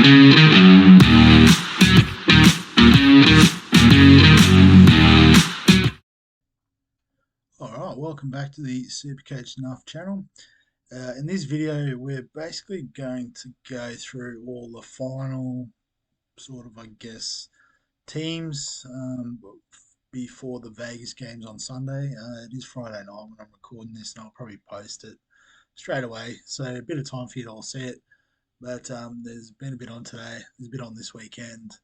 Alright, welcome back to the SuperCoach Nuff channel. In this video, we're basically going to go through all the final teams before the Vegas games on Sunday. It is Friday night when I'm recording this, and I'll probably post it straight away. So a bit of time for you to all see it. But there's been a bit on today. There's a bit on this weekend.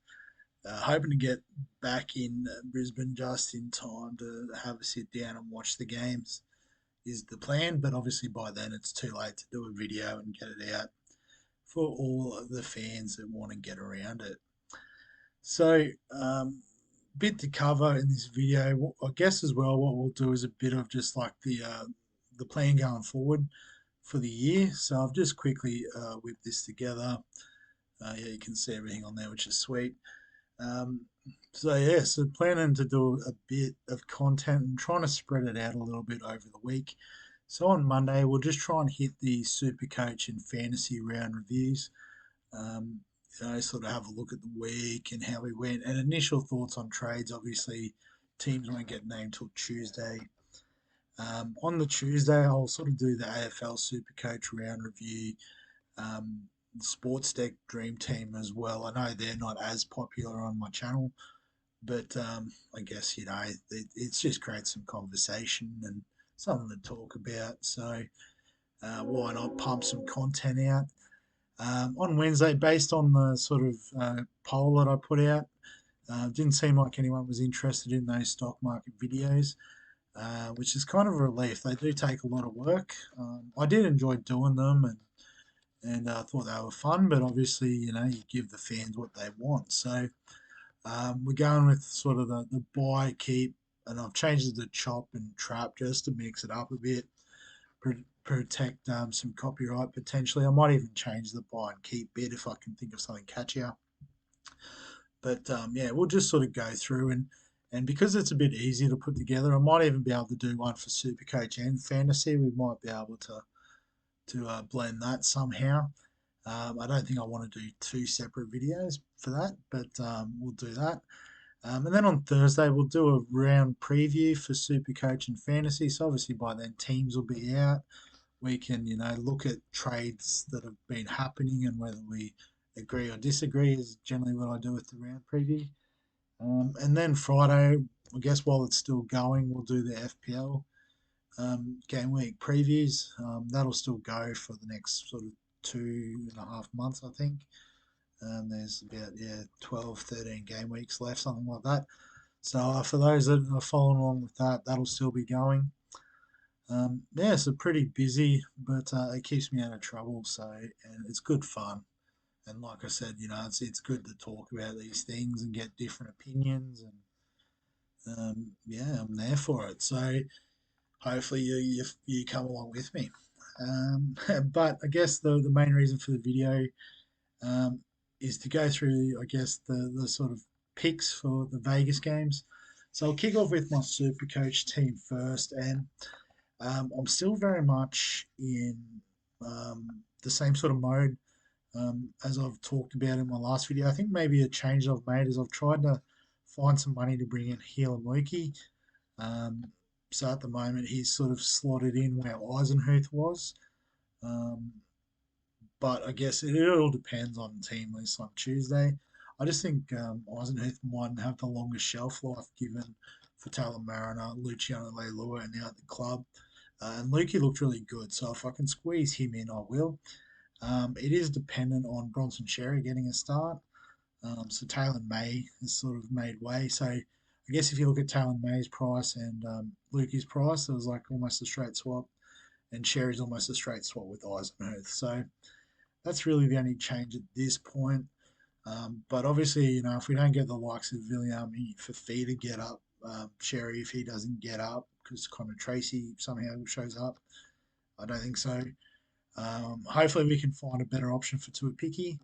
Hoping to get back in Brisbane just in time to have a sit down and watch the games is the plan, but obviously by then it's too late to do a video and get it out for all of the fans that want to get around it. So, bit to cover in this video. I guess as well what we'll do is a bit of just like the plan going forward for the year. So I've just quickly whipped this together. Yeah, you can see everything on there, which is sweet. So planning to do a bit of content and trying to spread it out a little bit over the week. So on Monday, we'll just try and hit the SuperCoach and fantasy round reviews. Sort of have a look at the week and how we went, and initial thoughts on trades. Obviously, teams won't get named till Tuesday. On the Tuesday, I'll sort of do the AFL SuperCoach round review. Sportsdeck Dream Team as well. I know they're not as popular on my channel, but I guess it's just creates some conversation and something to talk about. So why not pump some content out on Wednesday based on the sort of poll that I put out. Didn't seem like anyone was interested in those stock market videos, which is kind of a relief. They do take a lot of work. I did enjoy doing them, and I thought they were fun, but obviously, you give the fans what they want. So we're going with sort of the buy, keep, and I've changed it to chop and trap just to mix it up a bit, protect some copyright potentially. I might even change the buy and keep bit if I can think of something catchier. But yeah, we'll just sort of go through, and because it's a bit easier to put together, I might even be able to do one for SuperCoach and Fantasy. We might be able to blend that somehow. I don't think I want to do two separate videos for that, but we'll do that. And then on Thursday, we'll do a round preview for SuperCoach and Fantasy. So obviously by then teams will be out. We can, look at trades that have been happening and whether we agree or disagree is generally what I do with the round preview. And then Friday, I guess while it's still going, we'll do the FPL game week previews. That'll still go for the next sort of 2.5 months, I think. There's about 12, 13 game weeks left, something like that. So for those that are following along with that, that'll still be going. So pretty busy, but it keeps me out of trouble. And it's good fun. And like I said, it's good to talk about these things and get different opinions. And I'm there for it. So hopefully you come along with me. But I guess the main reason for the video is to go through, I guess, the sort of picks for the Vegas games. So I'll kick off with my SuperCoach team first, and I'm still very much in the same sort of mode as I've talked about in my last video. I think maybe a change I've made is I've tried to find some money to bring in Heel and Lukey. So at the moment, he's sort of slotted in where Eisenhuth was. But I guess it all depends on team list on Tuesday. I just think Eisenhuth might have the longest shelf life given for Taylor Mariner, Luciano Leilua, and now at the club. And Lukey looked really good, so if I can squeeze him in, I will. It is dependent on Bronson Xerri getting a start. So Taylor May has sort of made way. So I guess if you look at Taylor May's price and Lukey's price, it was like almost a straight swap, and Xerri's almost a straight swap with Eisenhuth. So that's really the only change at this point. But obviously, if we don't get the likes of Viliami Fafita to get up, Xerri if he doesn't get up because Connor Tracy somehow shows up, I don't think so. Hopefully we can find a better option for Tuapiki.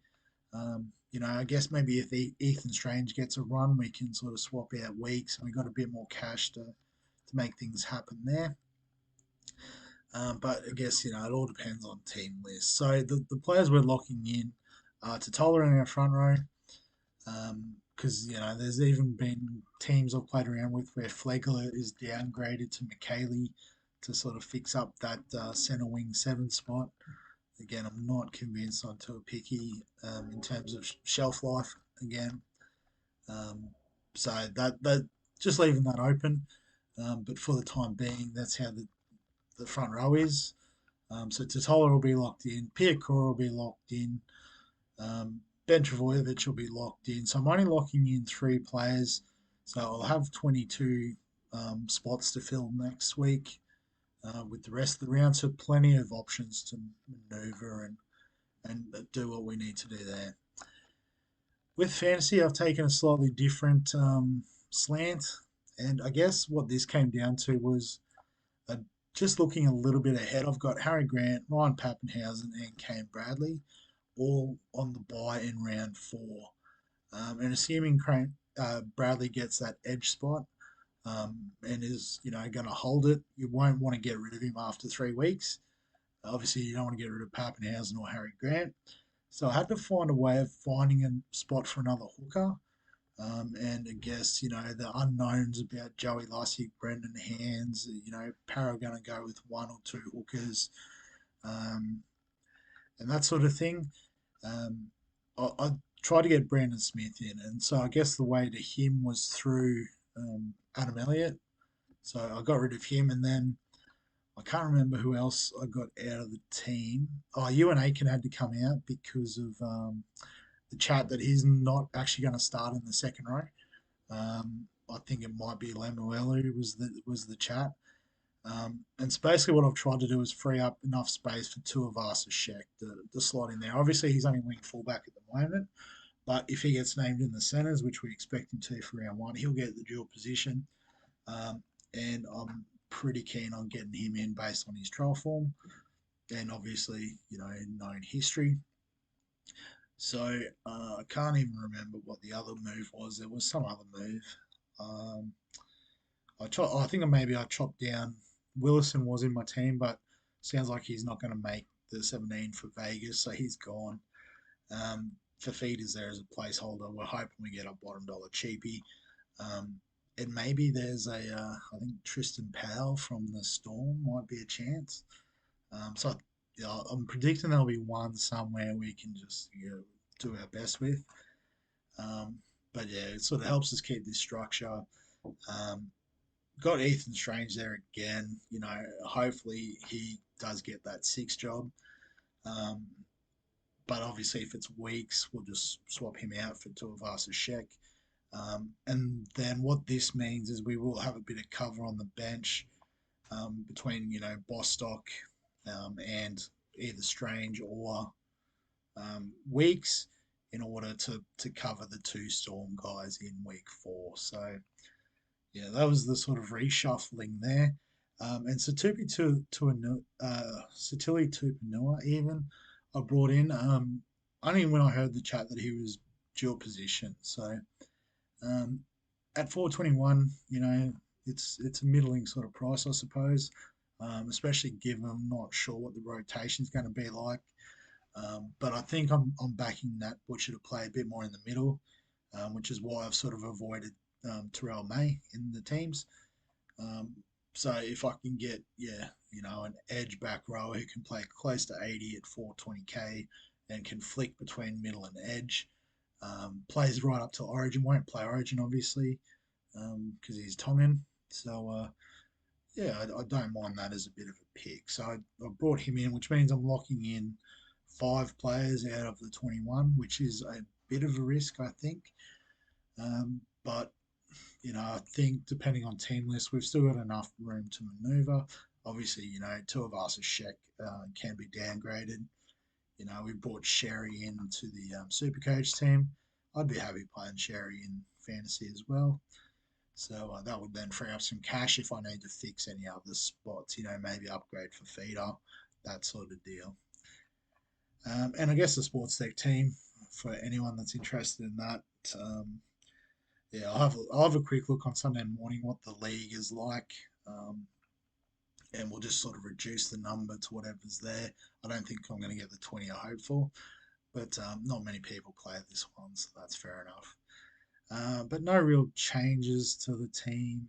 I guess maybe if Ethan Strange gets a run, we can sort of swap out weeks and we've got a bit more cash to make things happen there. But I guess, it all depends on team list. So the players we're locking in Totola in our front row. Because there's even been teams I've played around with where Flegler is downgraded to McKaylee to sort of fix up that centre wing 7 spot. Again, I'm not convinced on Tuapiki in terms of shelf life. Again, um, so that just leaving that open. But for the time being, that's how the front row is. So Totola will be locked in. Piakura will be locked in. Ben Travojevic will be locked in. So I'm only locking in 3 players. So I'll have 22 spots to fill next week with the rest of the round. So plenty of options to maneuver and do what we need to do there. With fantasy, I've taken a slightly different slant. And I guess what this came down to was uh, just looking a little bit ahead. I've got Harry Grant, Ryan Pappenhausen, and Cam Bradley all on the bye in round 4. And assuming Bradley gets that edge spot and is going to hold it, you won't want to get rid of him after 3 weeks. Obviously, you don't want to get rid of Pappenhausen or Harry Grant. So I had to find a way of finding a spot for another hooker. And I guess, the unknowns about Joey Lussick, Brendan Hands, Parra going to go with 1 or 2 hookers and that sort of thing. I tried to get Brandon Smith in, and so I guess the way to him was through Adam Elliott. So I got rid of him, and then I can't remember who else I got out of the team. Oh, Ewan Aiken had to come out because of the chat that he's not actually going to start in the second row. I think it might be Lemuelu was the chat. And so basically what I've tried to do is free up enough space for Tuivasa-Sheck to slot in there. Obviously, he's only wing fullback at the moment, but if he gets named in the centres, which we expect him to for round 1, he'll get the dual position. And I'm pretty keen on getting him in based on his trial form and obviously, known history. So I can't even remember what the other move was. There was some other move. Um, I think maybe I chopped down. Willison was in my team, but sounds like he's not going to make the 17 for Vegas, so he's gone. Fafita's there as a placeholder. We're hoping we get a bottom dollar cheapie. And maybe there's I think Tristan Powell from the Storm might be a chance. So I'm predicting there'll be one somewhere we can just do our best with. But yeah, it sort of helps us keep this structure. Um, got Ethan Strange there again. Hopefully he does get that 6 job. Um, but obviously, if it's weeks, we'll just swap him out for Tuivasa-Sheck. And then what this means is we will have a bit of cover on the bench between Bostock and either Strange or Weeks in order to cover the 2 Storm guys in week 4. So yeah, that was the sort of reshuffling there. And Satili Tupanua even I brought in only when I heard the chat that he was dual position. So um, at 421, it's a middling sort of price, I suppose. Especially given I'm not sure what the rotation is going to be like. But I think I'm backing that Butcher to play a bit more in the middle, which is why I've sort of avoided Terrell May in the teams. Um, so if I can get, an edge back rower who can play close to 80 at 420k and can flick between middle and edge, plays right up to Origin, won't play Origin obviously because he's Tongan. So I don't mind that as a bit of a pick. So I brought him in, which means I'm locking in 5 players out of the 21, which is a bit of a risk, I think. But I think depending on team list, we've still got enough room to maneuver. Obviously, 2 of us as Sheck can be downgraded. We brought Sherry into the SuperCoach team. I'd be happy playing Sherry in fantasy as well. So that would then free up some cash if I need to fix any other spots, maybe upgrade for feeder, that sort of deal. And I guess the Sportsdeck team, for anyone that's interested in that, yeah, I'll have a quick look on Sunday morning what the league is like, and we'll just sort of reduce the number to whatever's there. I don't think I'm going to get the 20 I hope for, but not many people play this one, so that's fair enough. But no real changes to the team.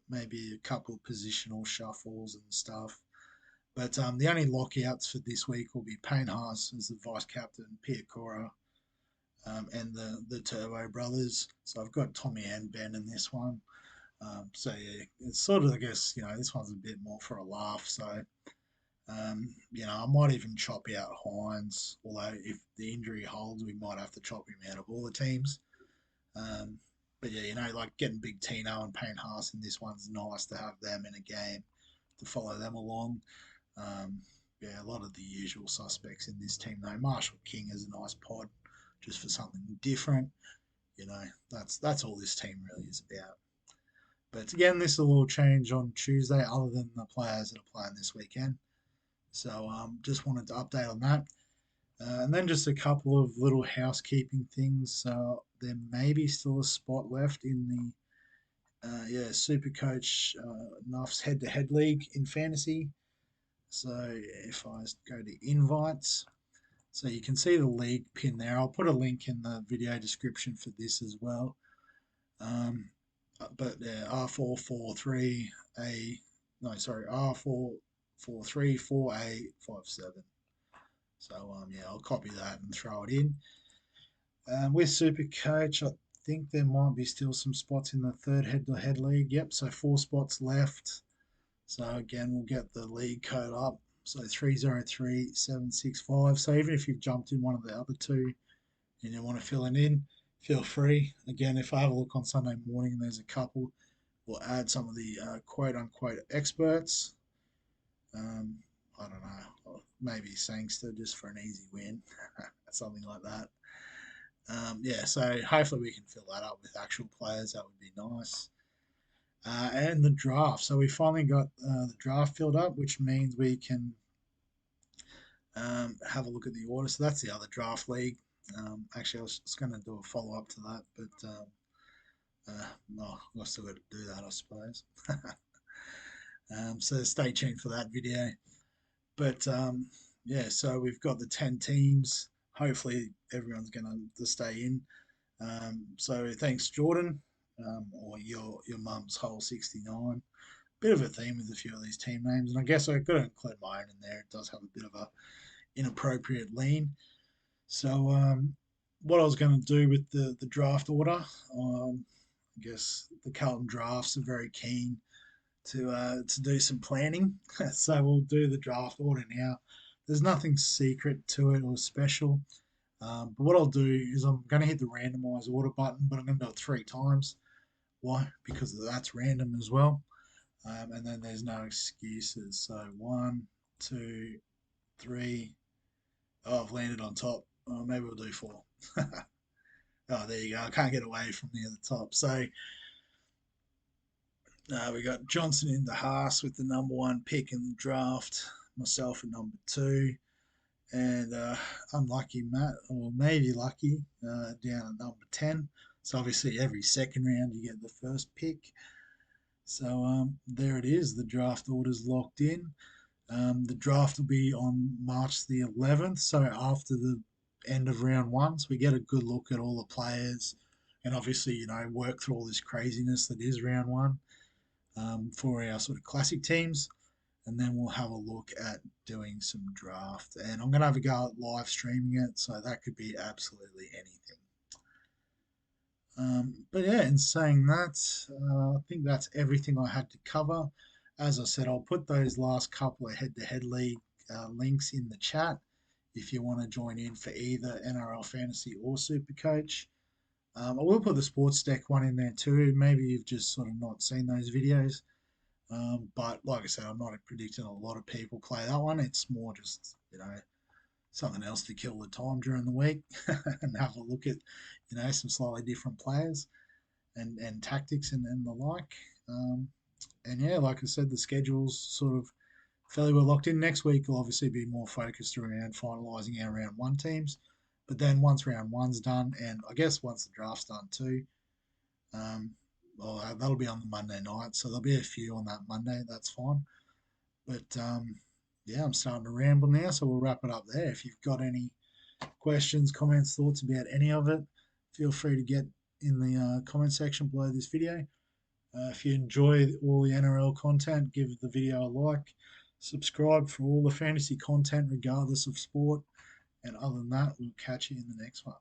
Maybe a couple of positional shuffles and stuff. But the only lockouts for this week will be Payne Haas as the vice captain, Piakora, and the Turbo brothers. So I've got Tommy and Ben in this one. So yeah, it's sort of, I guess, this one's a bit more for a laugh. So I might even chop out Hines, although if the injury holds, we might have to chop him out of all the teams. Um, but yeah, like getting Big Tino and Payne Haas in this one's nice to have them in a game to follow them along. Um, yeah, a lot of the usual suspects in this team though. Marshall King is a nice pod just for something different. That's all this team really is about. But again, this will all change on Tuesday, other than the players that are playing this weekend. So just wanted to update on that. And then just a couple of little housekeeping things. There may be still a spot left in the SuperCoach Nuff's head-to-head league in fantasy. So if I go to invites, so you can see the league pin there. I'll put a link in the video description for this as well. But R443A, no, sorry, R443 4A57. So I'll copy that and throw it in. With Supercoach, I think there might be still some spots in the third head-to-head league. Yep, so 4 spots left. So again, we'll get the league code up. So 303765. So even if you've jumped in one of the other two and you want to fill it in, feel free. Again, if I have a look on Sunday morning, there's a couple. We'll add some of the quote-unquote experts. I don't know, maybe Sangster just for an easy win, something like that. So hopefully we can fill that up with actual players. That would be nice. And the draft. So we finally got the draft filled up, which means we can have a look at the order. So that's the other draft league. Actually, I was just going to do a follow up to that, but no, I've still got to do that, I suppose. So stay tuned for that video. But so we've got the 10 teams. Hopefully, everyone's going to stay in. So thanks, Jordan, or your mum's whole 69. Bit of a theme with a few of these team names, and I guess I've got to include my own in there. It does have a bit of a inappropriate lean. So what I was going to do with the draft order, I guess the Carlton drafts are very keen to do some planning, so we'll do the draft order now. There's nothing secret to it or special. But what I'll do is I'm going to hit the randomize order button, but I'm going to do it 3 times. Why? Because that's random as well. And then there's no excuses. So 1, 2, 3. Oh, I've landed on top. Oh, maybe we'll do 4. Oh, there you go. I can't get away from the top. So we got Johnson in the Haas with the #1 pick in the draft. Myself at #2. And unlucky Matt, or maybe lucky, down at #10. So obviously every second round you get the first pick. So there it is. The draft order's locked in. The draft will be on March the 11th, so after the end of round 1. So we get a good look at all the players, and obviously work through all this craziness that is round 1 for our sort of classic teams. And then we'll have a look at doing some draft. And I'm going to have a go at live streaming it, so that could be absolutely anything. But yeah, in saying that, I think that's everything I had to cover. As I said, I'll put those last couple of head-to-head league links in the chat if you want to join in for either NRL Fantasy or Supercoach. I will put the Sportsdeck one in there too. Maybe you've just sort of not seen those videos. But like I said, I'm not predicting a lot of people play that one. It's more just, something else to kill the time during the week and have a look at, some slightly different players and tactics and the like. And yeah, like I said, the schedule's sort of fairly well locked in. Next week will obviously be more focused around finalising our round 1 teams. But then once round 1's done, and I guess once the draft's done too, that'll be on the Monday night, so there'll be a few on that Monday. That's fine. But I'm starting to ramble now, so we'll wrap it up there. If you've got any questions, comments, thoughts about any of it, feel free to get in the comment section below this video. If you enjoy all the NRL content, give the video a like, subscribe for all the fantasy content regardless of sport, and other than that, we'll catch you in the next one.